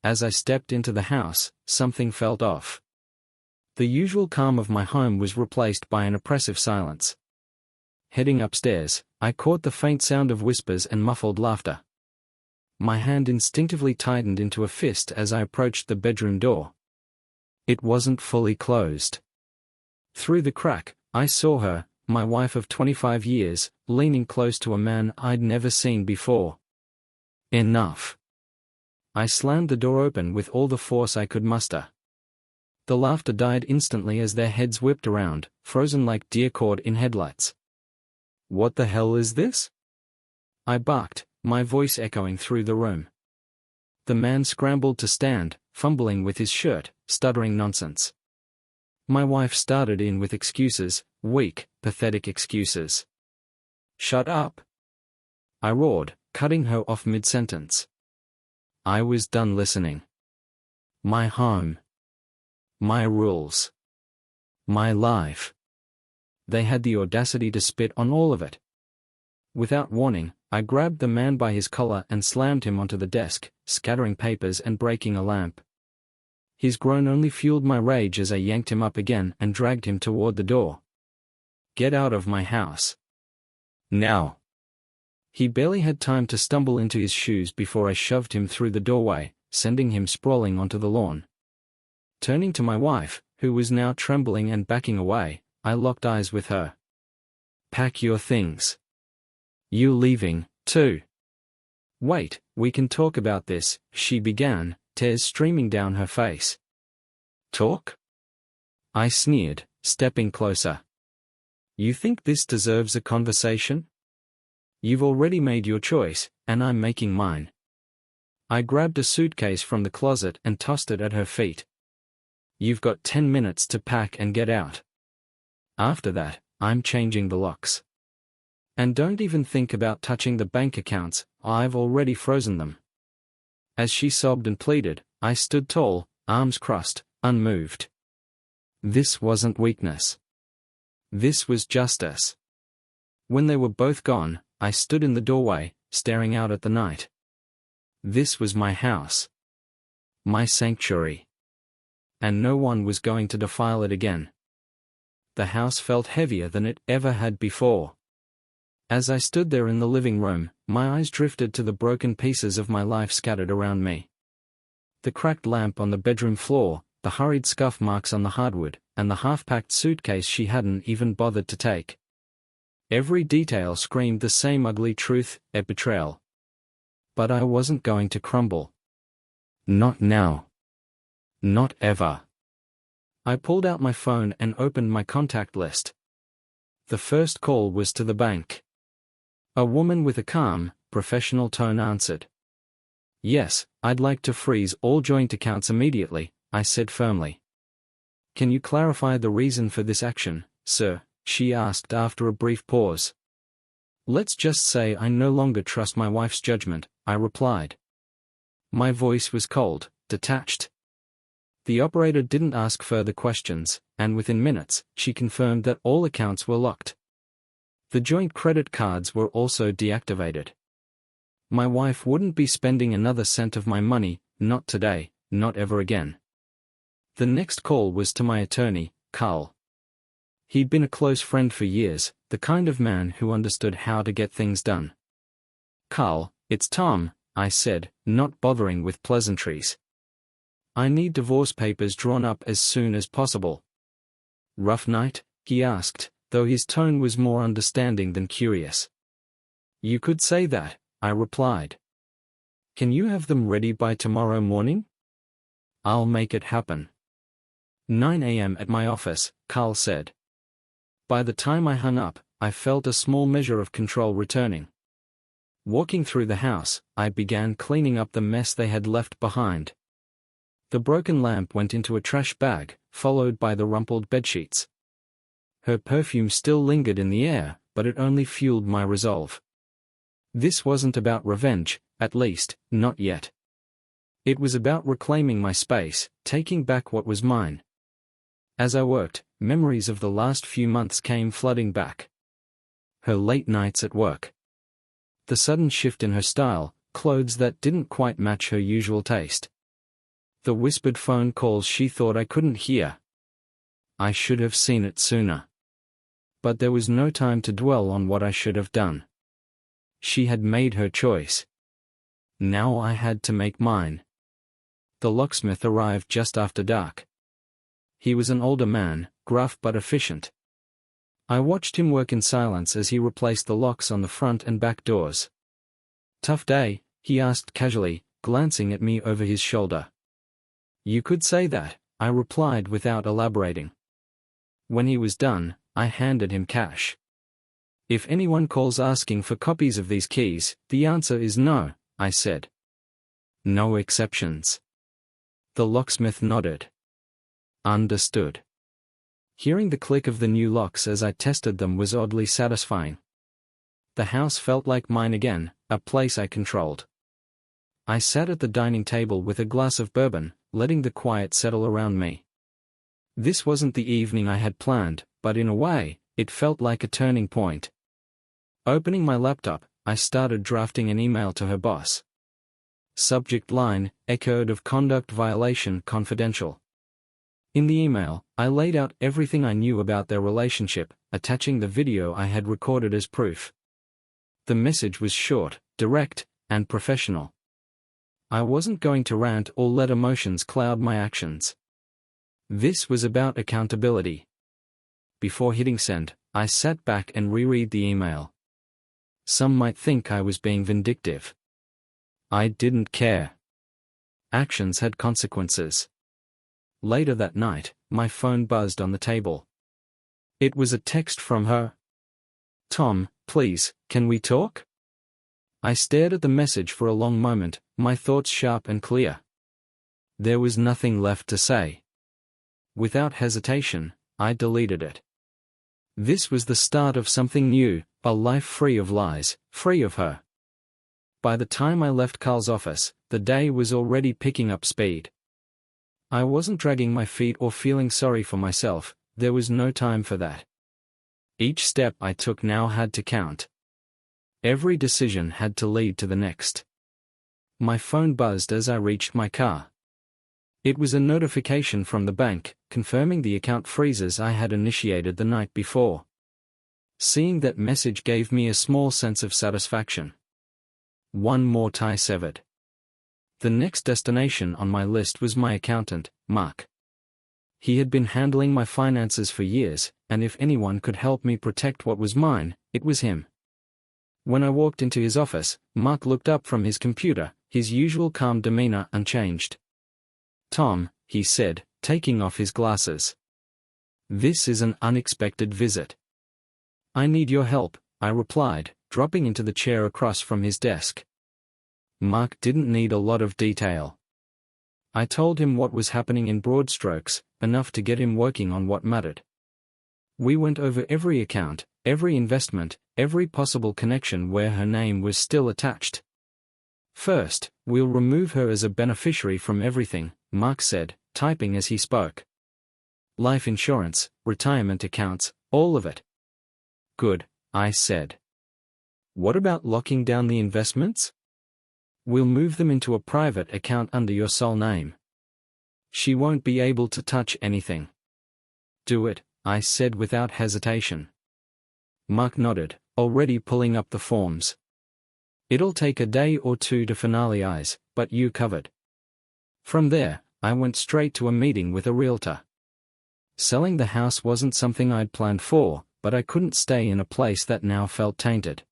as I stepped into the house, something felt off. The usual calm of my home was replaced by an oppressive silence. Heading upstairs, I caught the faint sound of whispers and muffled laughter. My hand instinctively tightened into a fist as I approached the bedroom door. It wasn't fully closed. Through the crack, I saw her, my wife of 25 years, leaning close to a man I'd never seen before. Enough. I slammed the door open with all the force I could muster. The laughter died instantly as their heads whipped around, frozen like deer caught in headlights. "What the hell is this?" I barked, my voice echoing through the room. The man scrambled to stand, fumbling with his shirt, stuttering nonsense. My wife started in with excuses, weak, pathetic excuses. "Shut up!" I roared, cutting her off mid-sentence. I was done listening. My home. My rules. My life. They had the audacity to spit on all of it. Without warning, I grabbed the man by his collar and slammed him onto the desk, scattering papers and breaking a lamp. His groan only fueled my rage as I yanked him up again and dragged him toward the door. "Get out of my house. Now." He barely had time to stumble into his shoes before I shoved him through the doorway, sending him sprawling onto the lawn. Turning to my wife, who was now trembling and backing away, I locked eyes with her. "Pack your things. You leaving, too?" "Wait, we can talk about this," she began, tears streaming down her face. "Talk?" I sneered, stepping closer. "You think this deserves a conversation? You've already made your choice, and I'm making mine." I grabbed a suitcase from the closet and tossed it at her feet. "You've got 10 minutes to pack and get out. After that, I'm changing the locks. And don't even think about touching the bank accounts, I've already frozen them." As she sobbed and pleaded, I stood tall, arms crossed, unmoved. This wasn't weakness. This was justice. When they were both gone, I stood in the doorway, staring out at the night. This was my house. My sanctuary. And no one was going to defile it again. The house felt heavier than it ever had before. As I stood there in the living room, my eyes drifted to the broken pieces of my life scattered around me. The cracked lamp on the bedroom floor, the hurried scuff marks on the hardwood, and the half-packed suitcase she hadn't even bothered to take. Every detail screamed the same ugly truth, a betrayal. But I wasn't going to crumble. Not now. Not ever. I pulled out my phone and opened my contact list. The first call was to the bank. A woman with a calm, professional tone answered. "Yes, I'd like to freeze all joint accounts immediately," I said firmly. "Can you clarify the reason for this action, sir?" she asked after a brief pause. "Let's just say I no longer trust my wife's judgment," I replied. My voice was cold, detached. The operator didn't ask further questions, and within minutes, she confirmed that all accounts were locked. The joint credit cards were also deactivated. My wife wouldn't be spending another cent of my money, not today, not ever again. The next call was to my attorney, Carl. He'd been a close friend for years, the kind of man who understood how to get things done. "Carl, it's Tom," I said, not bothering with pleasantries. "I need divorce papers drawn up as soon as possible." "Rough night?" he asked, though his tone was more understanding than curious. "You could say that," I replied. "Can you have them ready by tomorrow morning?" "I'll make it happen." 9 a.m. at my office, Carl said. By the time I hung up, I felt a small measure of control returning. Walking through the house, I began cleaning up the mess they had left behind. The broken lamp went into a trash bag, followed by the rumpled bedsheets. Her perfume still lingered in the air, but it only fueled my resolve. This wasn't about revenge, at least, not yet. It was about reclaiming my space, taking back what was mine. As I worked, memories of the last few months came flooding back. Her late nights at work. The sudden shift in her style, clothes that didn't quite match her usual taste. The whispered phone calls she thought I couldn't hear. I should have seen it sooner. But there was no time to dwell on what I should have done. She had made her choice. Now I had to make mine. The locksmith arrived just after dark. He was an older man, gruff but efficient. I watched him work in silence as he replaced the locks on the front and back doors. "Tough day?" he asked casually, glancing at me over his shoulder. "You could say that," I replied without elaborating. When he was done, I handed him cash. "If anyone calls asking for copies of these keys, the answer is no," I said. "No exceptions." The locksmith nodded. "Understood." Hearing the click of the new locks as I tested them was oddly satisfying. The house felt like mine again, a place I controlled. I sat at the dining table with a glass of bourbon, letting the quiet settle around me. This wasn't the evening I had planned, but in a way, it felt like a turning point. Opening my laptop, I started drafting an email to her boss. Subject line, "Code of Conduct Violation Confidential." In the email, I laid out everything I knew about their relationship, attaching the video I had recorded as proof. The message was short, direct, and professional. I wasn't going to rant or let emotions cloud my actions. This was about accountability. Before hitting send, I sat back and reread the email. Some might think I was being vindictive. I didn't care. Actions had consequences. Later that night, my phone buzzed on the table. It was a text from her. "Tom, please, can we talk?" I stared at the message for a long moment, my thoughts sharp and clear. There was nothing left to say. Without hesitation, I deleted it. This was the start of something new, a life free of lies, free of her. By the time I left Carl's office, the day was already picking up speed. I wasn't dragging my feet or feeling sorry for myself, there was no time for that. Each step I took now had to count. Every decision had to lead to the next. My phone buzzed as I reached my car. It was a notification from the bank, confirming the account freezes I had initiated the night before. Seeing that message gave me a small sense of satisfaction. One more tie severed. The next destination on my list was my accountant, Mark. He had been handling my finances for years, and if anyone could help me protect what was mine, it was him. When I walked into his office, Mark looked up from his computer, his usual calm demeanor unchanged. "Tom," he said, taking off his glasses. "This is an unexpected visit." "I need your help," I replied, dropping into the chair across from his desk. Mark didn't need a lot of detail. I told him what was happening in broad strokes, enough to get him working on what mattered. We went over every account, every investment, every possible connection where her name was still attached. "First, we'll remove her as a beneficiary from everything," Mark said, typing as he spoke. "Life insurance, retirement accounts, all of it." "Good," I said. "What about locking down the investments?" "We'll move them into a private account under your sole name. She won't be able to touch anything." "Do it," I said without hesitation. Mark nodded, already pulling up the forms. "It'll take a day or two to finalize, but you covered." From there, I went straight to a meeting with a realtor. Selling the house wasn't something I'd planned for, but I couldn't stay in a place that now felt tainted.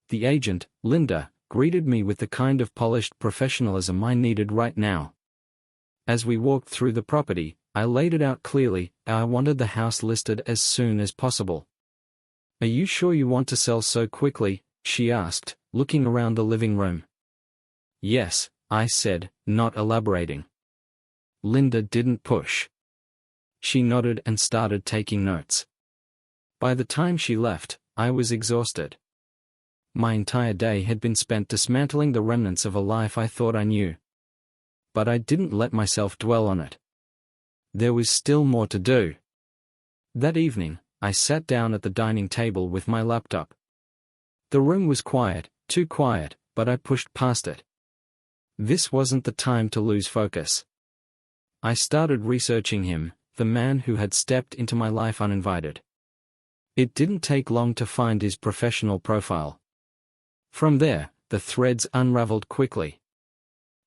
The agent, Linda, greeted me with the kind of polished professionalism I needed right now. As we walked through the property, I laid it out clearly. I wanted the house listed as soon as possible. "Are you sure you want to sell so quickly?" she asked, looking around the living room. "Yes," I said, not elaborating. Linda didn't push. She nodded and started taking notes. By the time she left, I was exhausted. My entire day had been spent dismantling the remnants of a life I thought I knew. But I didn't let myself dwell on it. There was still more to do. That evening, I sat down at the dining table with my laptop. The room was quiet, too quiet, but I pushed past it. This wasn't the time to lose focus. I started researching him, the man who had stepped into my life uninvited. It didn't take long to find his professional profile. From there, the threads unraveled quickly.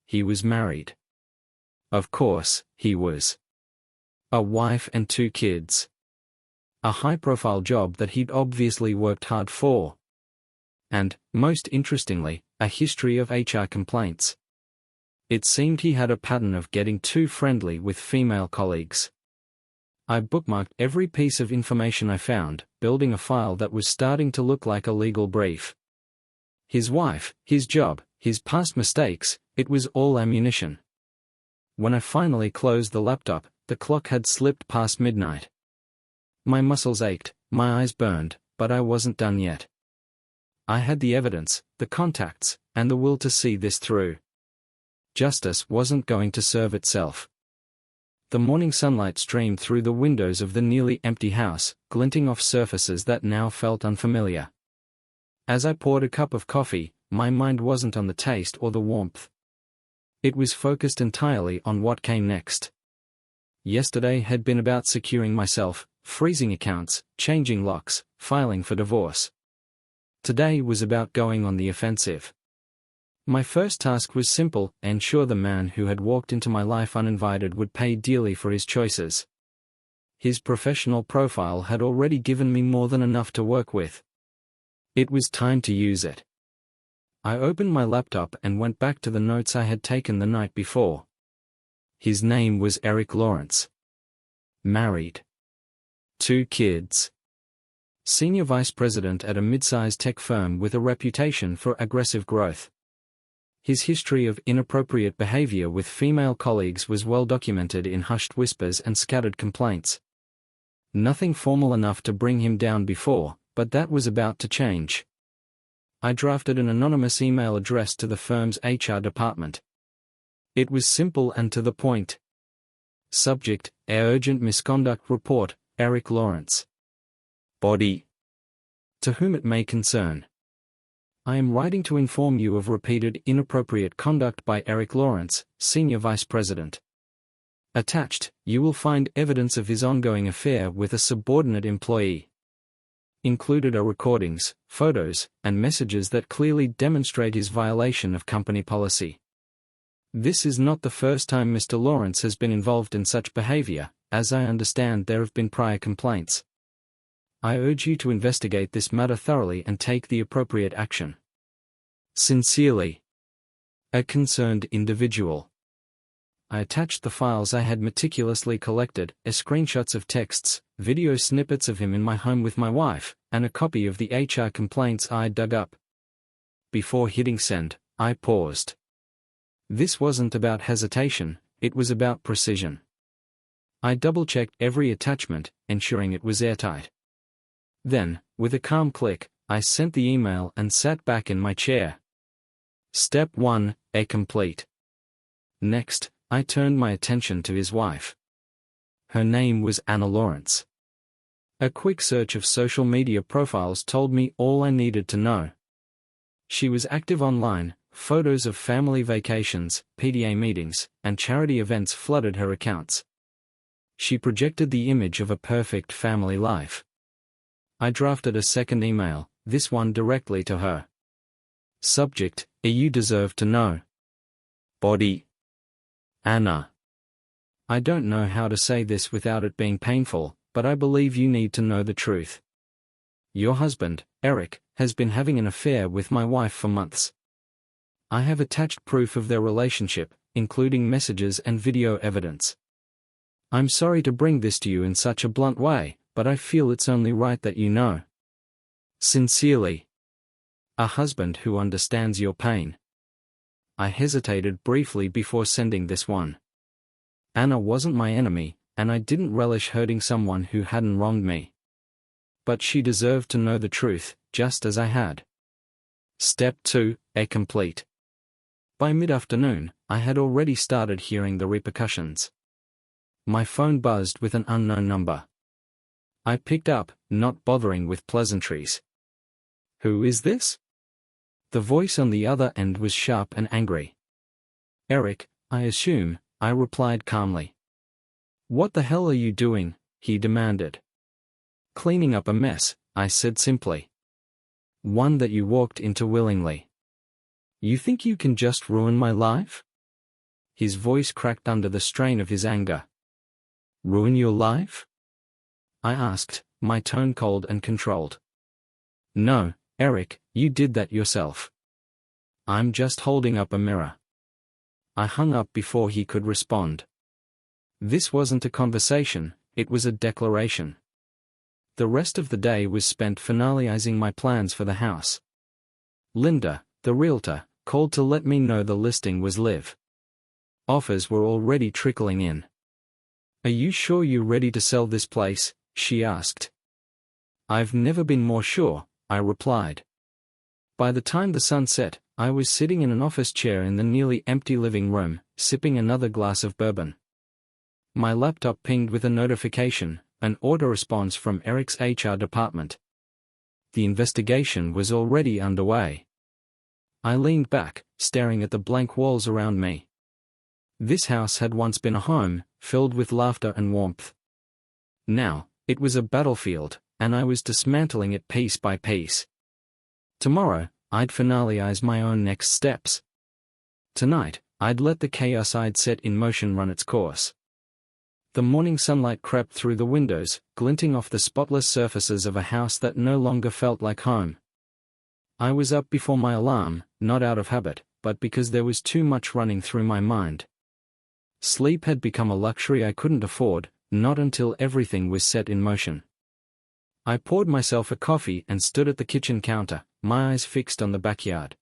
He was married. Of course, he was. A wife and 2 kids. A high-profile job that he'd obviously worked hard for. And, most interestingly, a history of HR complaints. It seemed he had a pattern of getting too friendly with female colleagues. I bookmarked every piece of information I found, building a file that was starting to look like a legal brief. His wife, his job, his past mistakes, it was all ammunition. When I finally closed the laptop, the clock had slipped past midnight. My muscles ached, my eyes burned, but I wasn't done yet. I had the evidence, the contacts, and the will to see this through. Justice wasn't going to serve itself. The morning sunlight streamed through the windows of the nearly empty house, glinting off surfaces that now felt unfamiliar. As I poured a cup of coffee, my mind wasn't on the taste or the warmth. It was focused entirely on what came next. Yesterday had been about securing myself, freezing accounts, changing locks, filing for divorce. Today was about going on the offensive. My first task was simple: ensure the man who had walked into my life uninvited would pay dearly for his choices. His professional profile had already given me more than enough to work with. It was time to use it. I opened my laptop and went back to the notes I had taken the night before. His name was Eric Lawrence. Married. 2 kids. Senior vice president at a mid-sized tech firm with a reputation for aggressive growth. His history of inappropriate behavior with female colleagues was well documented in hushed whispers and scattered complaints. Nothing formal enough to bring him down before, but that was about to change. I drafted an anonymous email addressed to the firm's HR department. It was simple and to the point. Subject: A urgent misconduct report, Eric Lawrence. Body: to whom it may concern. I am writing to inform you of repeated inappropriate conduct by Eric Lawrence, Senior Vice President. Attached, you will find evidence of his ongoing affair with a subordinate employee. Included are recordings, photos, and messages that clearly demonstrate his violation of company policy. This is not the first time Mr. Lawrence has been involved in such behavior. As I understand, there have been prior complaints. I urge you to investigate this matter thoroughly and take the appropriate action. Sincerely, a concerned individual. I attached the files I had meticulously collected, screenshots of texts, video snippets of him in my home with my wife, and a copy of the HR complaints I dug up. Before hitting send, I paused. This wasn't about hesitation, it was about precision. I double-checked every attachment, ensuring it was airtight. Then, with a calm click, I sent the email and sat back in my chair. Step 1, A complete. Next, I turned my attention to his wife. Her name was Anna Lawrence. A quick search of social media profiles told me all I needed to know. She was active online, photos of family vacations, PDA meetings, and charity events flooded her accounts. She projected the image of a perfect family life. I drafted a second email, this one directly to her. Subject: You deserve to know. Body: Anna. I don't know how to say this without it being painful, but I believe you need to know the truth. Your husband, Eric, has been having an affair with my wife for months. I have attached proof of their relationship, including messages and video evidence. I'm sorry to bring this to you in such a blunt way, but I feel it's only right that you know. Sincerely, a husband who understands your pain. I hesitated briefly before sending this one. Anna wasn't my enemy, and I didn't relish hurting someone who hadn't wronged me. But she deserved to know the truth, just as I had. Step 2, A complete. By mid-afternoon, I had already started hearing the repercussions. My phone buzzed with an unknown number. I picked up, not bothering with pleasantries. Who is this? The voice on the other end was sharp and angry. Eric, I assume, I replied calmly. "What the hell are you doing?" he demanded. "Cleaning up a mess," I said simply. "One that you walked into willingly. You think you can just ruin my life?" His voice cracked under the strain of his anger. "Ruin your life?" I asked, my tone cold and controlled. "No, Eric, you did that yourself. I'm just holding up a mirror." I hung up before he could respond. This wasn't a conversation, it was a declaration. The rest of the day was spent finalizing my plans for the house. Linda, the realtor, called to let me know the listing was live. Offers were already trickling in. "Are you sure you're ready to sell this place?" she asked. "I've never been more sure," I replied. By the time the sun set, I was sitting in an office chair in the nearly empty living room, sipping another glass of bourbon. My laptop pinged with a notification, an order response from Eric's HR department. The investigation was already underway. I leaned back, staring at the blank walls around me. This house had once been a home, filled with laughter and warmth. Now, it was a battlefield, and I was dismantling it piece by piece. Tomorrow, I'd finalize my own next steps. Tonight, I'd let the chaos I'd set in motion run its course. The morning sunlight crept through the windows, glinting off the spotless surfaces of a house that no longer felt like home. I was up before my alarm, not out of habit, but because there was too much running through my mind. Sleep had become a luxury I couldn't afford, not until everything was set in motion. I poured myself a coffee and stood at the kitchen counter, my eyes fixed on the backyard.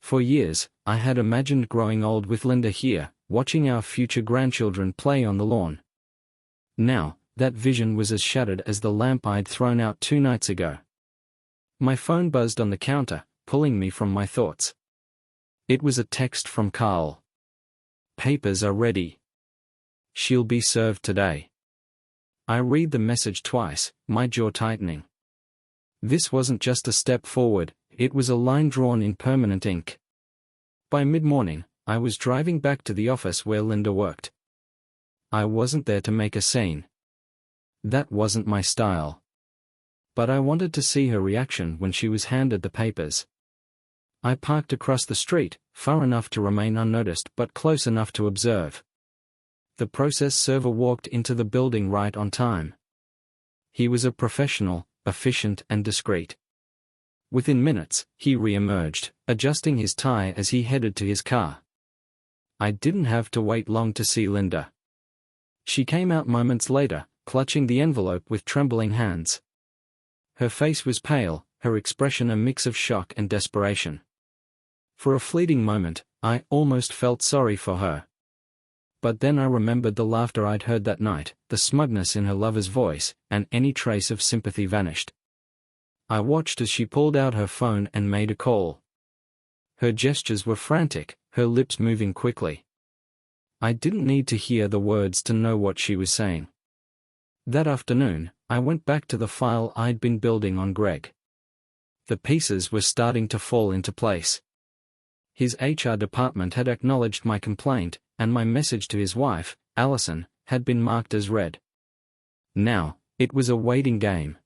For years, I had imagined growing old with Linda here, watching our future grandchildren play on the lawn. Now, that vision was as shattered as the lamp I'd thrown out 2 nights ago. My phone buzzed on the counter, pulling me from my thoughts. It was a text from Carl. "Papers are ready. She'll be served today." I read the message twice, my jaw tightening. This wasn't just a step forward, it was a line drawn in permanent ink. By mid-morning, I was driving back to the office where Linda worked. I wasn't there to make a scene. That wasn't my style. But I wanted to see her reaction when she was handed the papers. I parked across the street, far enough to remain unnoticed but close enough to observe. The process server walked into the building right on time. He was a professional, efficient and discreet. Within minutes, he re-emerged, adjusting his tie as he headed to his car. I didn't have to wait long to see Linda. She came out moments later, clutching the envelope with trembling hands. Her face was pale, her expression a mix of shock and desperation. For a fleeting moment, I almost felt sorry for her. But then I remembered the laughter I'd heard that night, the smugness in her lover's voice, and any trace of sympathy vanished. I watched as she pulled out her phone and made a call. Her gestures were frantic, her lips moving quickly. I didn't need to hear the words to know what she was saying. That afternoon, I went back to the file I'd been building on Greg. The pieces were starting to fall into place. His HR department had acknowledged my complaint, and my message to his wife, Allison, had been marked as read. Now, it was a waiting game.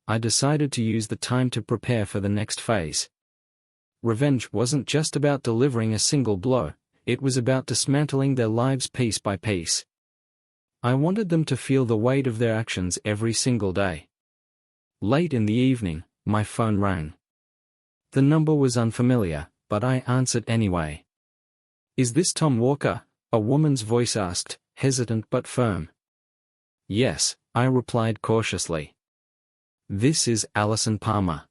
I decided to use the time to prepare for the next phase. Revenge wasn't just about delivering a single blow, it was about dismantling their lives piece by piece. I wanted them to feel the weight of their actions every single day. Late in the evening, my phone rang. The number was unfamiliar, but I answered anyway. "Is this Tom Walker?" a woman's voice asked, hesitant but firm. "Yes," I replied cautiously. "This is Allison Palmer."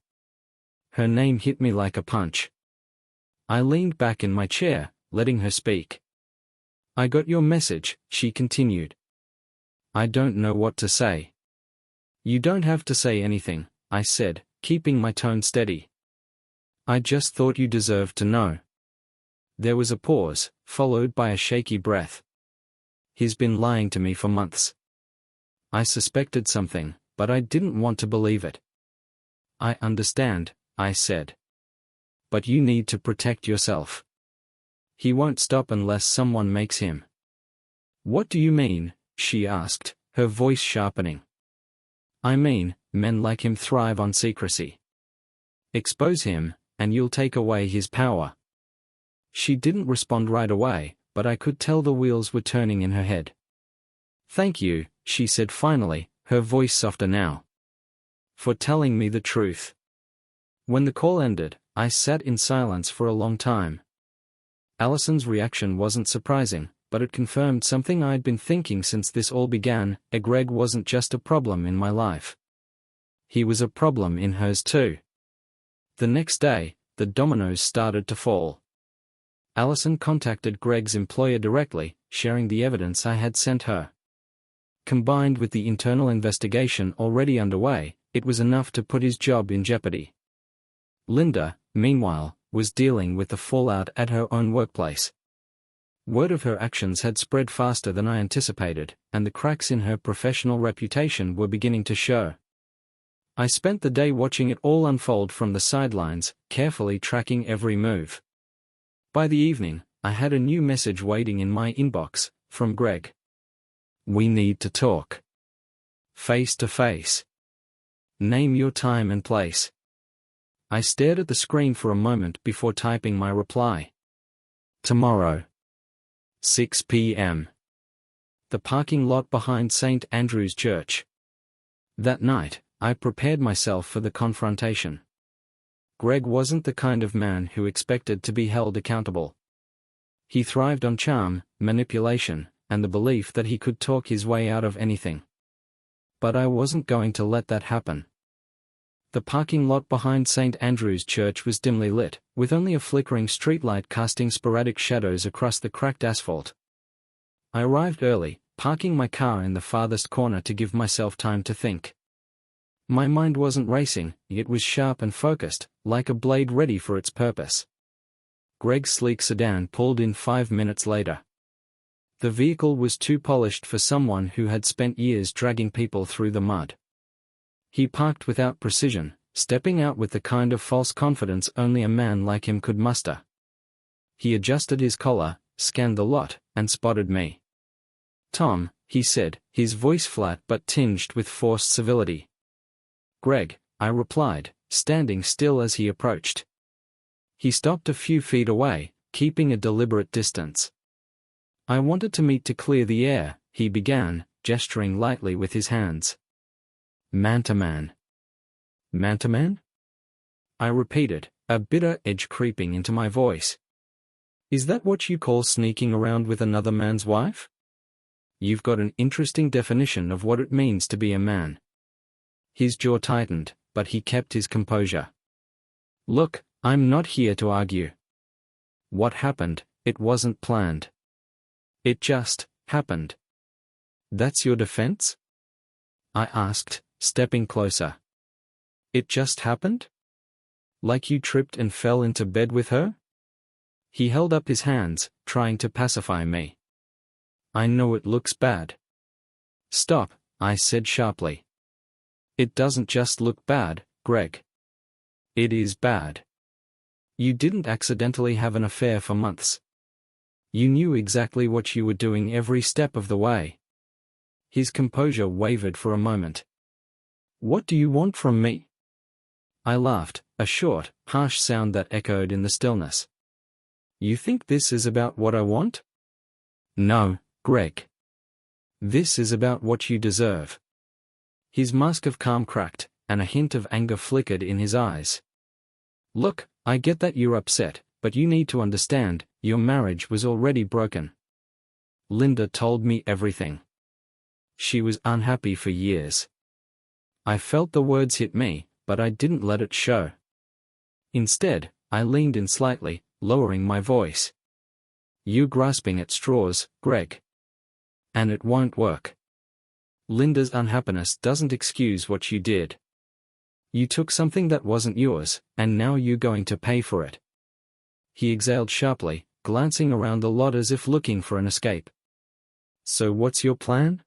Her name hit me like a punch. I leaned back in my chair, letting her speak. "I got your message," she continued. "I don't know what to say." "You don't have to say anything," I said, keeping my tone steady. "I just thought you deserved to know." There was a pause, followed by a shaky breath. "He's been lying to me for months." I suspected something, but I didn't want to believe it. "I understand," I said. "But you need to protect yourself. He won't stop unless someone makes him." "What do you mean?" she asked, her voice sharpening. I mean, men like him thrive on secrecy. Expose him, and you'll take away his power. She didn't respond right away, but I could tell the wheels were turning in her head. Thank you, she said finally, her voice softer now. For telling me the truth. When the call ended, I sat in silence for a long time. Allison's reaction wasn't surprising, but it confirmed something I'd been thinking since this all began. Greg wasn't just a problem in my life. He was a problem in hers too. The next day, the dominoes started to fall. Allison contacted Greg's employer directly, sharing the evidence I had sent her. Combined with the internal investigation already underway, it was enough to put his job in jeopardy. Linda, meanwhile, was dealing with the fallout at her own workplace. Word of her actions had spread faster than I anticipated, and the cracks in her professional reputation were beginning to show. I spent the day watching it all unfold from the sidelines, carefully tracking every move. By the evening, I had a new message waiting in my inbox, from Greg. We need to talk. Face to face. Name your time and place. I stared at the screen for a moment before typing my reply. Tomorrow. 6 p.m. The parking lot behind St. Andrew's Church. That night, I prepared myself for the confrontation. Greg wasn't the kind of man who expected to be held accountable. He thrived on charm, manipulation, and the belief that he could talk his way out of anything. But I wasn't going to let that happen. The parking lot behind St. Andrew's Church was dimly lit, with only a flickering streetlight casting sporadic shadows across the cracked asphalt. I arrived early, parking my car in the farthest corner to give myself time to think. My mind wasn't racing, it was sharp and focused, like a blade ready for its purpose. Greg's sleek sedan pulled in 5 minutes later. The vehicle was too polished for someone who had spent years dragging people through the mud. He parked without precision, stepping out with the kind of false confidence only a man like him could muster. He adjusted his collar, scanned the lot, and spotted me. Tom, he said, his voice flat but tinged with forced civility. Greg, I replied, standing still as he approached. He stopped a few feet away, keeping a deliberate distance. I wanted to meet to clear the air, he began, gesturing lightly with his hands. Man to man. Man to man? I repeated, a bitter edge creeping into my voice. Is that what you call sneaking around with another man's wife? You've got an interesting definition of what it means to be a man. His jaw tightened, but he kept his composure. Look, I'm not here to argue. What happened, it wasn't planned. It just happened. That's your defense? I asked, stepping closer. It just happened? Like you tripped and fell into bed with her? He held up his hands, trying to pacify me. I know it looks bad. Stop, I said sharply. It doesn't just look bad, Greg. It is bad. You didn't accidentally have an affair for months. You knew exactly what you were doing every step of the way. His composure wavered for a moment. What do you want from me? I laughed, a short, harsh sound that echoed in the stillness. You think this is about what I want? No, Greg. This is about what you deserve. His mask of calm cracked, and a hint of anger flickered in his eyes. Look, I get that you're upset, but you need to understand, your marriage was already broken. Linda told me everything. She was unhappy for years. I felt the words hit me, but I didn't let it show. Instead, I leaned in slightly, lowering my voice. You're grasping at straws, Greg. And it won't work. Linda's unhappiness doesn't excuse what you did. You took something that wasn't yours, and now you're going to pay for it. He exhaled sharply, glancing around the lot as if looking for an escape. So what's your plan?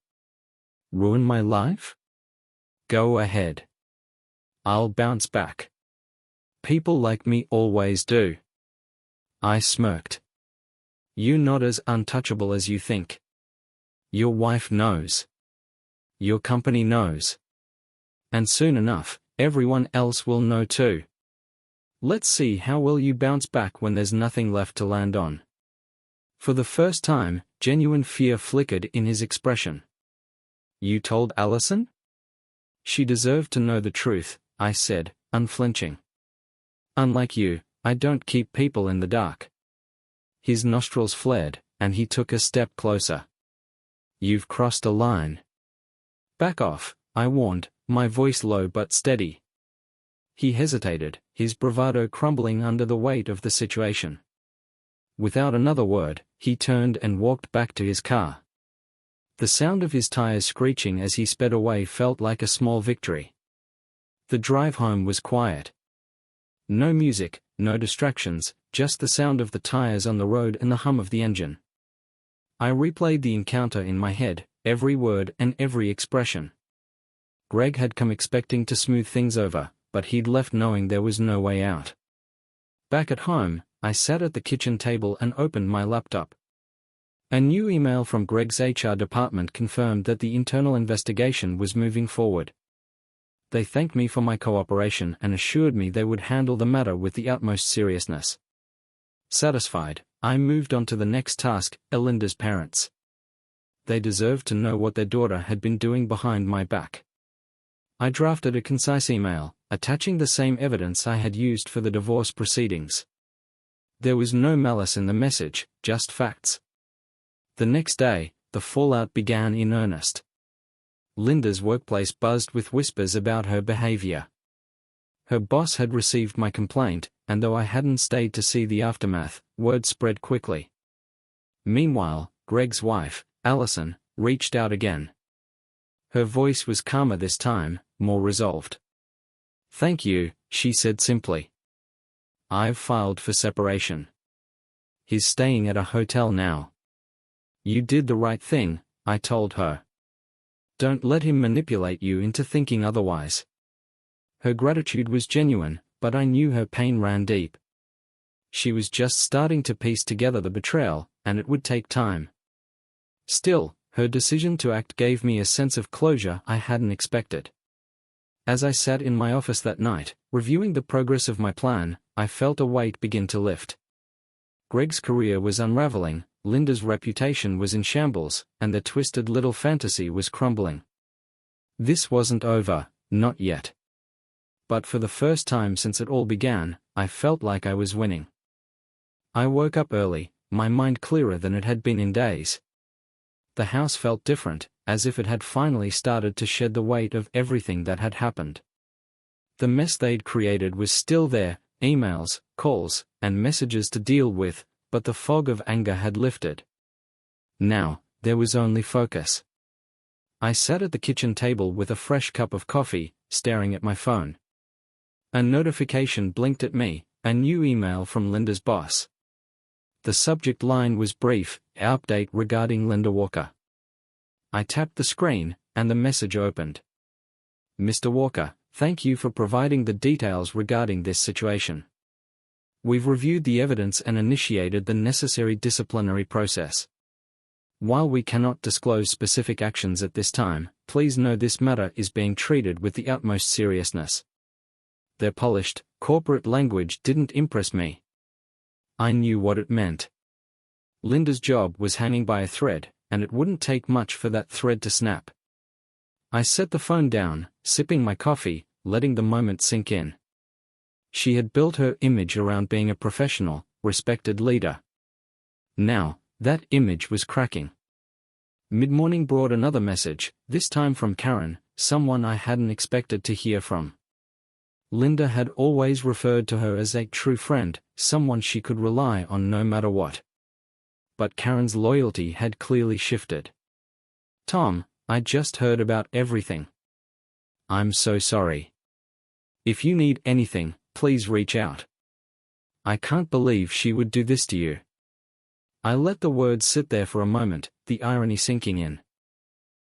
Ruin my life? Go ahead. I'll bounce back. People like me always do. I smirked. You're not as untouchable as you think. Your wife knows. Your company knows. And soon enough, everyone else will know too. Let's see how well you bounce back when there's nothing left to land on. For the first time, genuine fear flickered in his expression. You told Allison? She deserved to know the truth, I said, unflinching. Unlike you, I don't keep people in the dark. His nostrils flared, and he took a step closer. You've crossed a line. Back off, I warned, my voice low but steady. He hesitated, his bravado crumbling under the weight of the situation. Without another word, he turned and walked back to his car. The sound of his tires screeching as he sped away felt like a small victory. The drive home was quiet. No music, no distractions, just the sound of the tires on the road and the hum of the engine. I replayed the encounter in my head, every word and every expression. Greg had come expecting to smooth things over, but he'd left knowing there was no way out. Back at home, I sat at the kitchen table and opened my laptop. A new email from Greg's HR department confirmed that the internal investigation was moving forward. They thanked me for my cooperation and assured me they would handle the matter with the utmost seriousness. Satisfied, I moved on to the next task, Elinda's parents. They deserved to know what their daughter had been doing behind my back. I drafted a concise email, attaching the same evidence I had used for the divorce proceedings. There was no malice in the message, just facts. The next day, the fallout began in earnest. Linda's workplace buzzed with whispers about her behavior. Her boss had received my complaint, and though I hadn't stayed to see the aftermath, word spread quickly. Meanwhile, Greg's wife, Allison, reached out again. Her voice was calmer this time, more resolved. Thank you, she said simply. I've filed for separation. He's staying at a hotel now. You did the right thing, I told her. Don't let him manipulate you into thinking otherwise. Her gratitude was genuine, but I knew her pain ran deep. She was just starting to piece together the betrayal, and it would take time. Still, her decision to act gave me a sense of closure I hadn't expected. As I sat in my office that night, reviewing the progress of my plan, I felt a weight begin to lift. Greg's career was unraveling, Linda's reputation was in shambles, and their twisted little fantasy was crumbling. This wasn't over, not yet. But for the first time since it all began, I felt like I was winning. I woke up early, my mind clearer than it had been in days. The house felt different, as if it had finally started to shed the weight of everything that had happened. The mess they'd created was still there, emails, calls, and messages to deal with, but the fog of anger had lifted. Now, there was only focus. I sat at the kitchen table with a fresh cup of coffee, staring at my phone. A notification blinked at me, a new email from Linda's boss. The subject line was brief, update regarding Linda Walker. I tapped the screen, and the message opened. Mr. Walker, thank you for providing the details regarding this situation. We've reviewed the evidence and initiated the necessary disciplinary process. While we cannot disclose specific actions at this time, please know this matter is being treated with the utmost seriousness. Their polished, corporate language didn't impress me. I knew what it meant. Linda's job was hanging by a thread, and it wouldn't take much for that thread to snap. I set the phone down, sipping my coffee, letting the moment sink in. She had built her image around being a professional, respected leader. Now, that image was cracking. Mid-morning brought another message, this time from Karen, someone I hadn't expected to hear from. Linda had always referred to her as a true friend, someone she could rely on no matter what. But Karen's loyalty had clearly shifted. Tom, I just heard about everything. I'm so sorry. If you need anything, please reach out. I can't believe she would do this to you. I let the words sit there for a moment, the irony sinking in.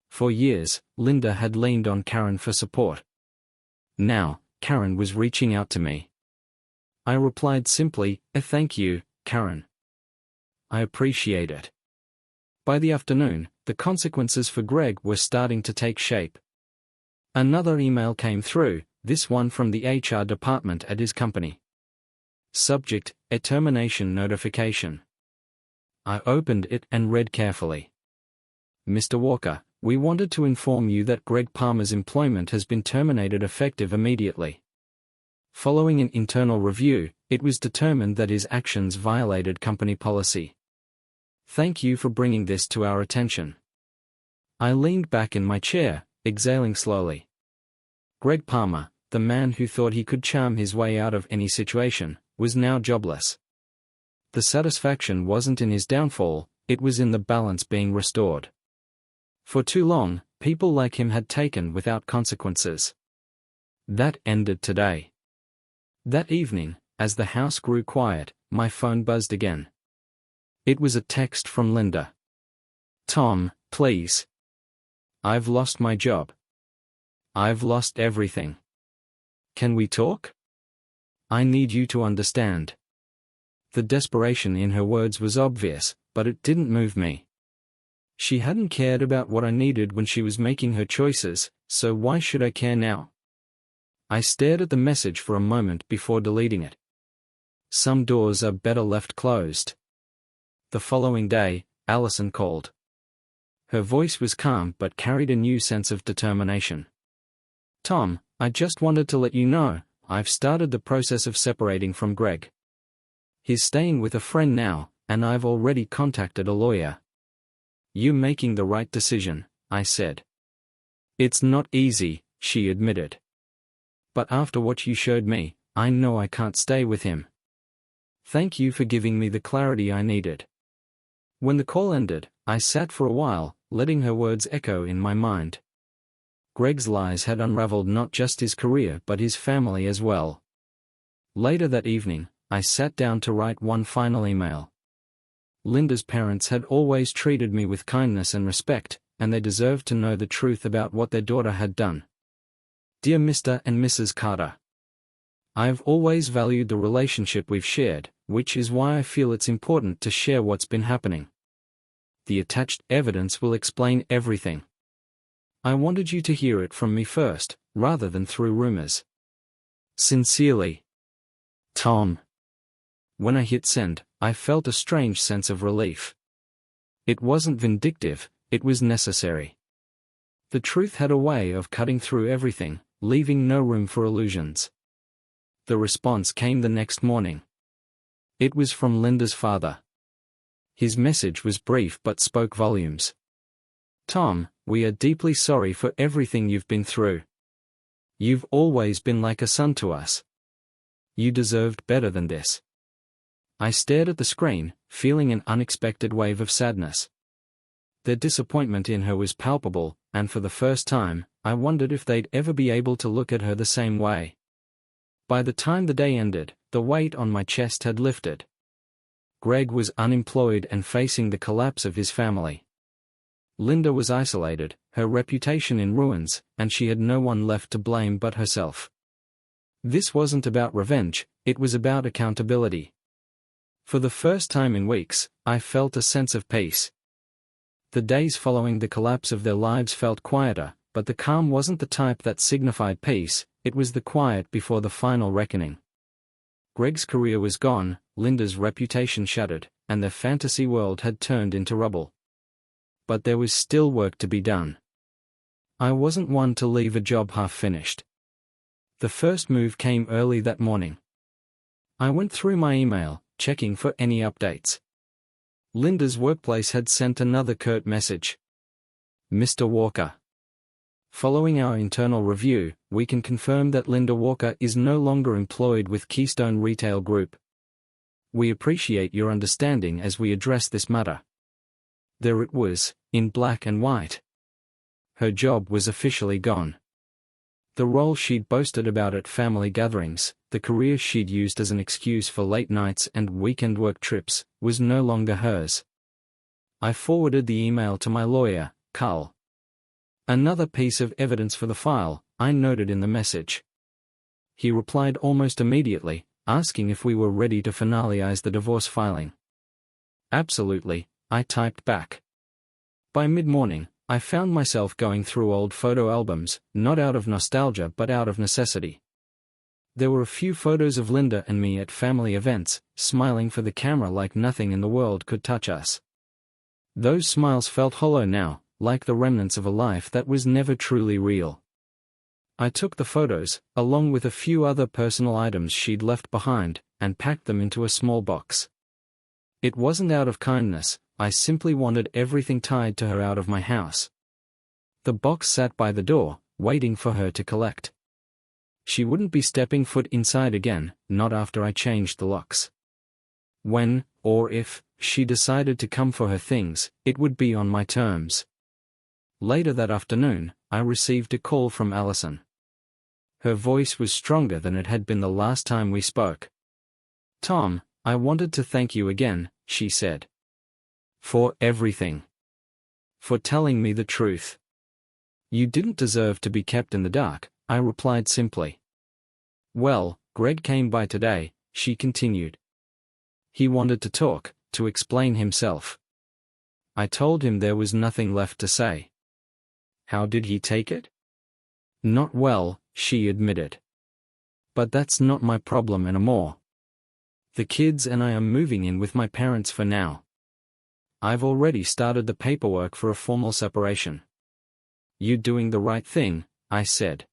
For years, Linda had leaned on Karen for support. Now, Karen was reaching out to me. I replied simply, thank you, Karen. I appreciate it. By the afternoon, the consequences for Greg were starting to take shape. Another email came through, this one from the HR department at his company. Subject: a termination notification. I opened it and read carefully. Mr. Walker, we wanted to inform you that Greg Palmer's employment has been terminated effective immediately. Following an internal review, it was determined that his actions violated company policy. Thank you for bringing this to our attention. I leaned back in my chair, exhaling slowly. Greg Palmer, the man who thought he could charm his way out of any situation, was now jobless. The satisfaction wasn't in his downfall, it was in the balance being restored. For too long, people like him had taken without consequences. That ended today. That evening, as the house grew quiet, my phone buzzed again. It was a text from Linda. Tom, please. I've lost my job. I've lost everything. Can we talk? I need you to understand. The desperation in her words was obvious, but it didn't move me. She hadn't cared about what I needed when she was making her choices, so why should I care now? I stared at the message for a moment before deleting it. Some doors are better left closed. The following day, Allison called. Her voice was calm but carried a new sense of determination. Tom, I just wanted to let you know, I've started the process of separating from Greg. He's staying with a friend now, and I've already contacted a lawyer. You're making the right decision, I said. It's not easy, she admitted. But after what you showed me, I know I can't stay with him. Thank you for giving me the clarity I needed. When the call ended, I sat for a while, letting her words echo in my mind. Greg's lies had unraveled not just his career but his family as well. Later that evening, I sat down to write one final email. Linda's parents had always treated me with kindness and respect, and they deserved to know the truth about what their daughter had done. Dear Mr. and Mrs. Carter, I have always valued the relationship we've shared, which is why I feel it's important to share what's been happening. The attached evidence will explain everything. I wanted you to hear it from me first, rather than through rumors. Sincerely, Tom. When I hit send, I felt a strange sense of relief. It wasn't vindictive, it was necessary. The truth had a way of cutting through everything, leaving no room for illusions. The response came the next morning. It was from Linda's father. His message was brief but spoke volumes. Tom, we are deeply sorry for everything you've been through. You've always been like a son to us. You deserved better than this. I stared at the screen, feeling an unexpected wave of sadness. Their disappointment in her was palpable, and for the first time, I wondered if they'd ever be able to look at her the same way. By the time the day ended, the weight on my chest had lifted. Greg was unemployed and facing the collapse of his family. Linda was isolated, her reputation in ruins, and she had no one left to blame but herself. This wasn't about revenge, it was about accountability. For the first time in weeks, I felt a sense of peace. The days following the collapse of their lives felt quieter, but the calm wasn't the type that signified peace, it was the quiet before the final reckoning. Greg's career was gone, Linda's reputation shattered, and their fantasy world had turned into rubble. But there was still work to be done. I wasn't one to leave a job half-finished. The first move came early that morning. I went through my email, checking for any updates. Linda's workplace had sent another curt message. Mr. Walker. Following our internal review, we can confirm that Linda Walker is no longer employed with Keystone Retail Group. We appreciate your understanding as we address this matter. There it was, in black and white. Her job was officially gone. The role she'd boasted about at family gatherings, the career she'd used as an excuse for late nights and weekend work trips, was no longer hers. I forwarded the email to my lawyer, Carl. Another piece of evidence for the file, I noted in the message. He replied almost immediately, asking if we were ready to finalize the divorce filing. Absolutely, I typed back. By mid-morning, I found myself going through old photo albums, not out of nostalgia but out of necessity. There were a few photos of Linda and me at family events, smiling for the camera like nothing in the world could touch us. Those smiles felt hollow now, like the remnants of a life that was never truly real. I took the photos, along with a few other personal items she'd left behind, and packed them into a small box. It wasn't out of kindness, I simply wanted everything tied to her out of my house. The box sat by the door, waiting for her to collect. She wouldn't be stepping foot inside again, not after I changed the locks. When, or if, she decided to come for her things, it would be on my terms. Later that afternoon, I received a call from Allison. Her voice was stronger than it had been the last time we spoke. "Tom, I wanted to thank you again," she said. "For everything. For telling me the truth." "You didn't deserve to be kept in the dark," I replied simply. "Well, Greg came by today," she continued. "He wanted to talk, to explain himself. I told him there was nothing left to say." "How did he take it?" "Not well," she admitted. "But that's not my problem anymore. The kids and I are moving in with my parents for now. I've already started the paperwork for a formal separation." "You're doing the right thing," I said.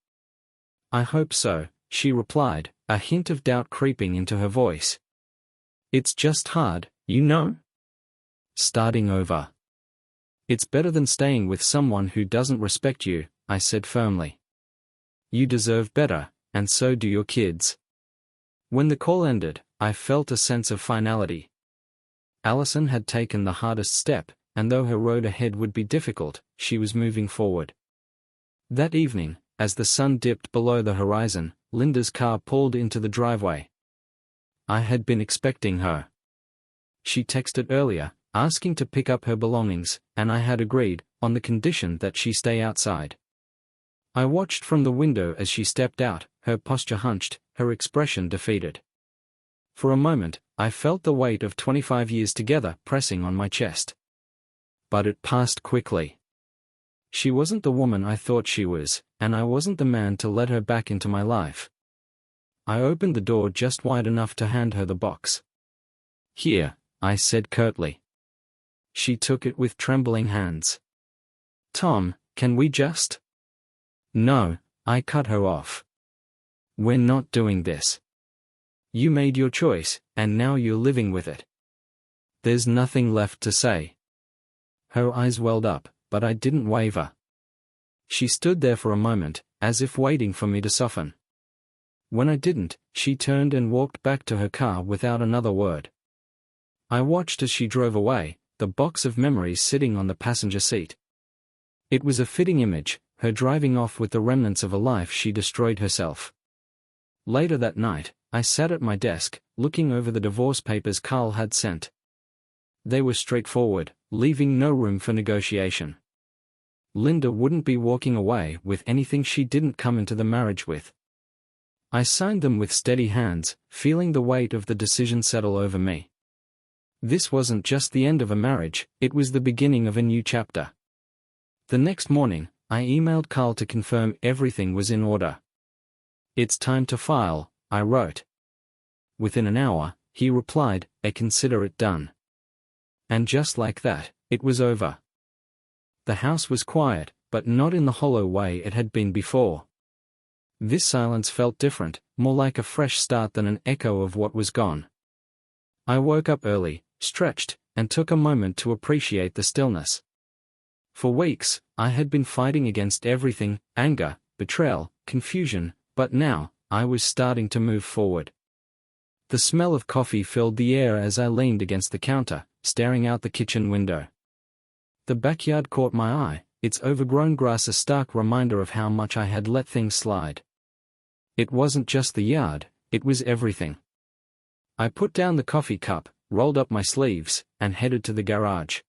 "I hope so," she replied, a hint of doubt creeping into her voice. "It's just hard, you know? Starting over. It's better than staying with someone who doesn't respect you," I said firmly. "You deserve better, and so do your kids." When the call ended, I felt a sense of finality. Allison had taken the hardest step, and though her road ahead would be difficult, she was moving forward. That evening, as the sun dipped below the horizon, Linda's car pulled into the driveway. I had been expecting her. She texted earlier, asking to pick up her belongings, and I had agreed, on the condition that she stay outside. I watched from the window as she stepped out, her posture hunched, her expression defeated. For a moment, I felt the weight of 25 years together pressing on my chest. But it passed quickly. She wasn't the woman I thought she was, and I wasn't the man to let her back into my life. I opened the door just wide enough to hand her the box. "Here," I said curtly. She took it with trembling hands. "Tom, can we just—" "No," I cut her off. "We're not doing this. You made your choice, and now you're living with it. There's nothing left to say." Her eyes welled up, but I didn't waver. She stood there for a moment, as if waiting for me to soften. When I didn't, she turned and walked back to her car without another word. I watched as she drove away, the box of memories sitting on the passenger seat. It was a fitting image, her driving off with the remnants of a life she destroyed herself. Later that night, I sat at my desk, looking over the divorce papers Carl had sent. They were straightforward, leaving no room for negotiation. Linda wouldn't be walking away with anything she didn't come into the marriage with. I signed them with steady hands, feeling the weight of the decision settle over me. This wasn't just the end of a marriage, it was the beginning of a new chapter. The next morning, I emailed Carl to confirm everything was in order. "It's time to file," I wrote. Within an hour, he replied, "I consider it done." And just like that, it was over. The house was quiet, but not in the hollow way it had been before. This silence felt different, more like a fresh start than an echo of what was gone. I woke up early, stretched, and took a moment to appreciate the stillness. For weeks, I had been fighting against everything, anger, betrayal, confusion, but now, I was starting to move forward. The smell of coffee filled the air as I leaned against the counter, staring out the kitchen window. The backyard caught my eye, its overgrown grass a stark reminder of how much I had let things slide. It wasn't just the yard, it was everything. I put down the coffee cup, rolled up my sleeves, and headed to the garage.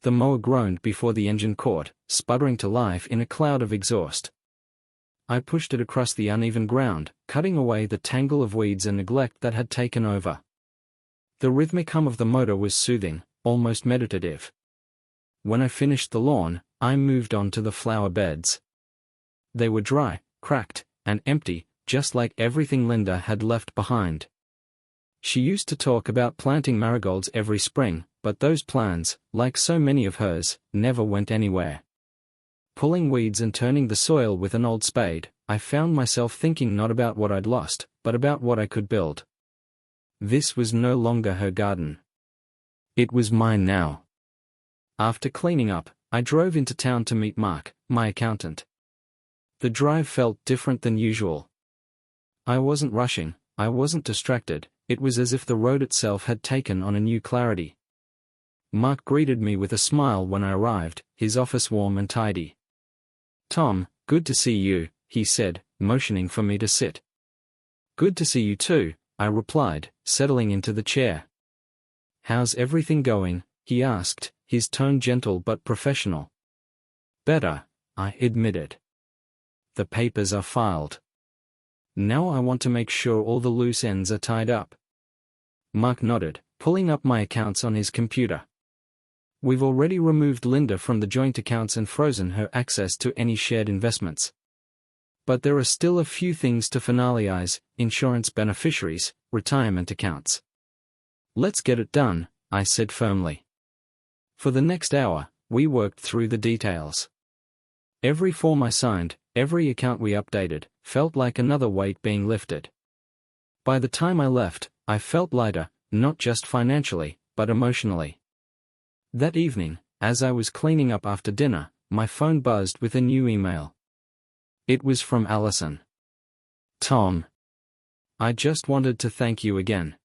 The mower groaned before the engine caught, sputtering to life in a cloud of exhaust. I pushed it across the uneven ground, cutting away the tangle of weeds and neglect that had taken over. The rhythmic hum of the motor was soothing, almost meditative. when I finished the lawn, I moved on to the flower beds. They were dry, cracked, and empty, just like everything Linda had left behind. She used to talk about planting marigolds every spring, but those plans, like so many of hers, never went anywhere. Pulling weeds and turning the soil with an old spade, I found myself thinking not about what I'd lost, but about what I could build. This was no longer her garden. It was mine now. After cleaning up, I drove into town to meet Mark, my accountant. The drive felt different than usual. I wasn't rushing, I wasn't distracted, it was as if the road itself had taken on a new clarity. Mark greeted me with a smile when I arrived, his office warm and tidy. "Tom, good to see you," he said, motioning for me to sit. "Good to see you too," I replied, settling into the chair. "How's everything going?" he asked, his tone gentle but professional. "Better," I admitted. "The papers are filed. Now I want to make sure all the loose ends are tied up." Mark nodded, pulling up my accounts on his computer. "We've already removed Linda from the joint accounts and frozen her access to any shared investments. But there are still a few things to finalize: insurance beneficiaries, retirement accounts." "Let's get it done," I said firmly. For the next hour, we worked through the details. Every form I signed, every account we updated, felt like another weight being lifted. By the time I left, I felt lighter, not just financially, but emotionally. That evening, as I was cleaning up after dinner, my phone buzzed with a new email. It was from Allison. "Tom, I just wanted to thank you again.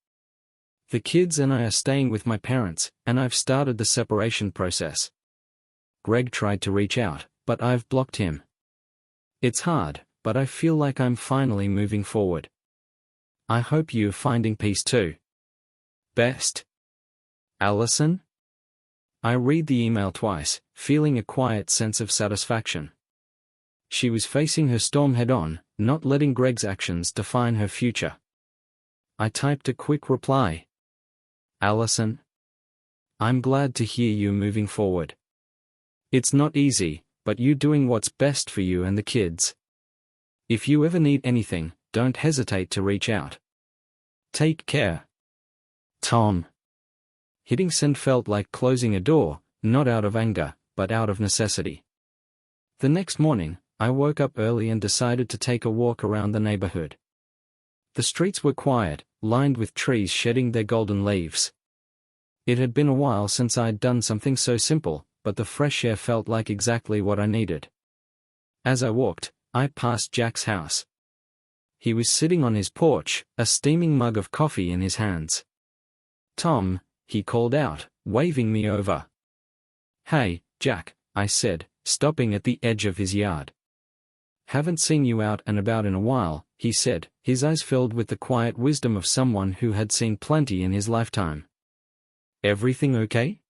The kids and I are staying with my parents, and I've started the separation process. Greg tried to reach out, but I've blocked him. It's hard, but I feel like I'm finally moving forward. I hope you're finding peace too. Best. Allison?" I read the email twice, feeling a quiet sense of satisfaction. She was facing her storm head-on, not letting Greg's actions define her future. I typed a quick reply. "Allison, I'm glad to hear you're moving forward. It's not easy, but you're doing what's best for you and the kids. If you ever need anything, don't hesitate to reach out. Take care. Tom." Hitting send felt like closing a door, not out of anger, but out of necessity. The next morning, I woke up early and decided to take a walk around the neighborhood. The streets were quiet, lined with trees shedding their golden leaves. It had been a while since I'd done something so simple, but the fresh air felt like exactly what I needed. As I walked, I passed Jack's house. He was sitting on his porch, a steaming mug of coffee in his hands. "Tom," he called out, waving me over. "Hey, Jack," I said, stopping at the edge of his yard. "Haven't seen you out and about in a while," he said, his eyes filled with the quiet wisdom of someone who had seen plenty in his lifetime. "Everything okay?"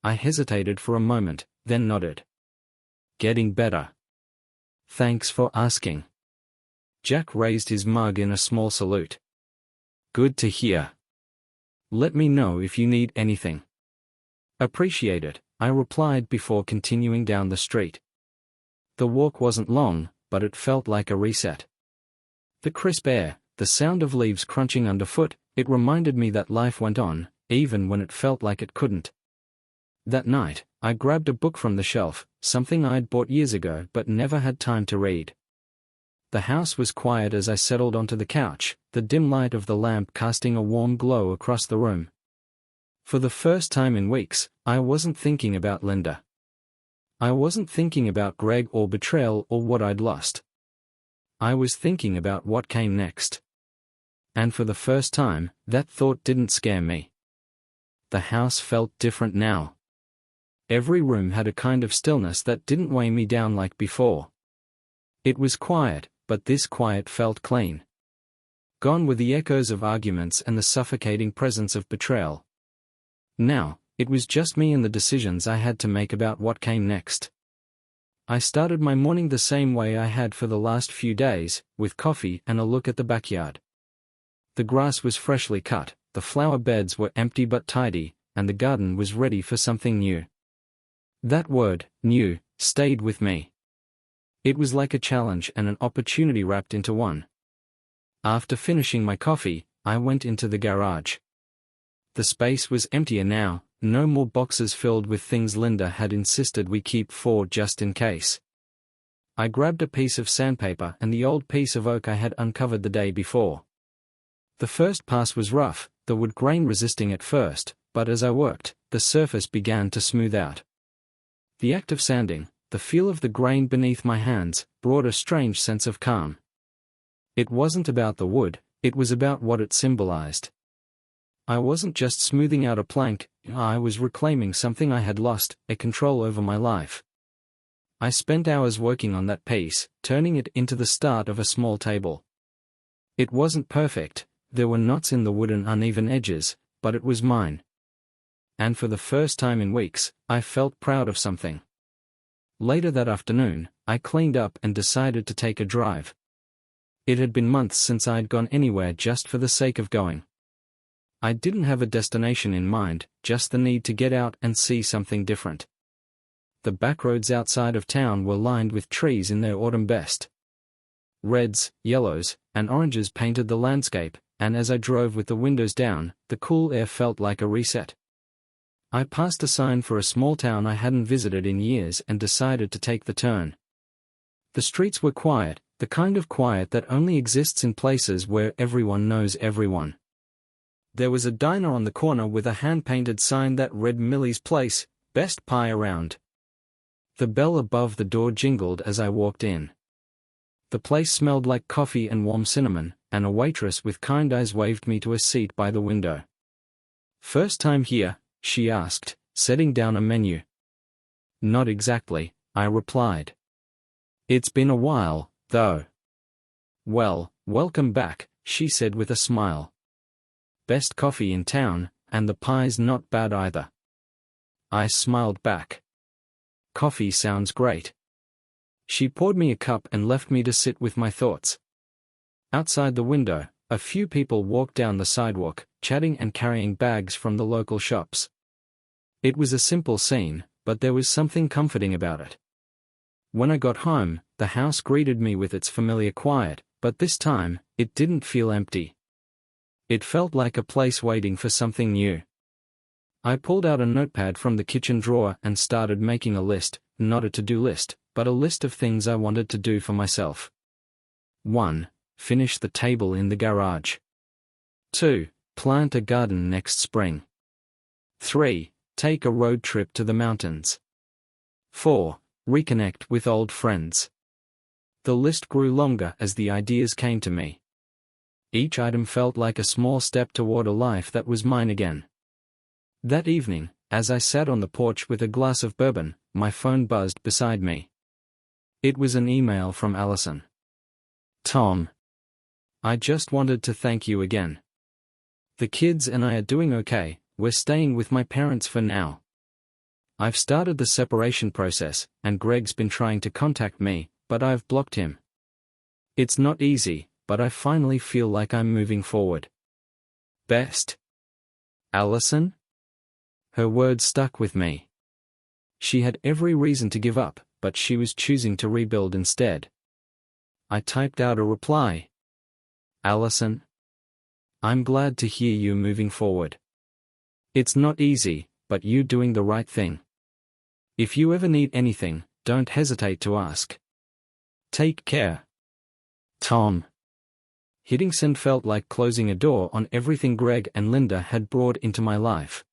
I hesitated for a moment, then nodded. "Getting better. Thanks for asking." Jack raised his mug in a small salute. "Good to hear. Let me know if you need anything." "Appreciate it," I replied before continuing down the street. The walk wasn't long, but it felt like a reset. The crisp air, the sound of leaves crunching underfoot, it reminded me that life went on, even when it felt like it couldn't. That night, I grabbed a book from the shelf, something I'd bought years ago but never had time to read. The house was quiet as I settled onto the couch, the dim light of the lamp casting a warm glow across the room. For the first time in weeks, I wasn't thinking about Linda. I wasn't thinking about Greg or betrayal or what I'd lost. I was thinking about what came next. And for the first time, that thought didn't scare me. The house felt different now. Every room had a kind of stillness that didn't weigh me down like before. It was quiet, but this quiet felt clean. Gone were the echoes of arguments and the suffocating presence of betrayal. Now, it was just me and the decisions I had to make about what came next. I started my morning the same way I had for the last few days, with coffee and a look at the backyard. The grass was freshly cut, the flower beds were empty but tidy, and the garden was ready for something new. That word, new, stayed with me. It was like a challenge and an opportunity wrapped into one. After finishing my coffee, I went into the garage. The space was emptier now, no more boxes filled with things Linda had insisted we keep for just in case. I grabbed a piece of sandpaper and the old piece of oak I had uncovered the day before. The first pass was rough, the wood grain resisting at first, but as I worked, the surface began to smooth out. The act of sanding, the feel of the grain beneath my hands, brought a strange sense of calm. It wasn't about the wood, it was about what it symbolized. I wasn't just smoothing out a plank, I was reclaiming something I had lost, a control over my life. I spent hours working on that piece, turning it into the start of a small table. It wasn't perfect, there were knots in the wood and uneven edges, but it was mine. And for the first time in weeks, I felt proud of something. Later that afternoon, I cleaned up and decided to take a drive. It had been months since I'd gone anywhere just for the sake of going. I didn't have a destination in mind, just the need to get out and see something different. The backroads outside of town were lined with trees in their autumn best. Reds, yellows, and oranges painted the landscape, and as I drove with the windows down, the cool air felt like a reset. I passed a sign for a small town I hadn't visited in years and decided to take the turn. The streets were quiet, the kind of quiet that only exists in places where everyone knows everyone. There was a diner on the corner with a hand-painted sign that read Millie's Place, best pie around. The bell above the door jingled as I walked in. The place smelled like coffee and warm cinnamon, and a waitress with kind eyes waved me to a seat by the window. "First time here?" she asked, setting down a menu. "Not exactly," I replied. "It's been a while, though." "Well, welcome back," she said with a smile. "Best coffee in town, and the pie's not bad either." I smiled back. "Coffee sounds great." She poured me a cup and left me to sit with my thoughts. Outside the window, a few people walked down the sidewalk, chatting and carrying bags from the local shops. It was a simple scene, but there was something comforting about it. When I got home, the house greeted me with its familiar quiet, but this time, it didn't feel empty. It felt like a place waiting for something new. I pulled out a notepad from the kitchen drawer and started making a list, not a to-do list, but a list of things I wanted to do for myself. 1. Finish the table in the garage. 2. Plant a garden next spring. 3. Take a road trip to the mountains. 4. Reconnect with old friends. The list grew longer as the ideas came to me. Each item felt like a small step toward a life that was mine again. That evening, as I sat on the porch with a glass of bourbon, my phone buzzed beside me. It was an email from Allison. "Tom, I just wanted to thank you again. The kids and I are doing okay, we're staying with my parents for now. I've started the separation process, and Greg's been trying to contact me, but I've blocked him. It's not easy, but I finally feel like I'm moving forward. Best. Allison?" Her words stuck with me. She had every reason to give up, but she was choosing to rebuild instead. I typed out a reply. "Allison, I'm glad to hear you moving forward. It's not easy, but you're doing the right thing. If you ever need anything, don't hesitate to ask. Take care. Tom." Hitting send felt like closing a door on everything Greg and Linda had brought into my life.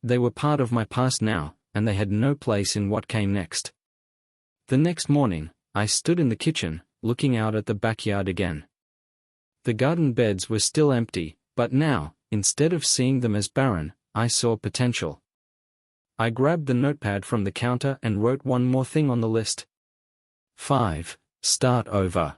They were part of my past now, and they had no place in what came next. The next morning, I stood in the kitchen, looking out at the backyard again. The garden beds were still empty, but now, instead of seeing them as barren, I saw potential. I grabbed the notepad from the counter and wrote one more thing on the list. 5. Start over.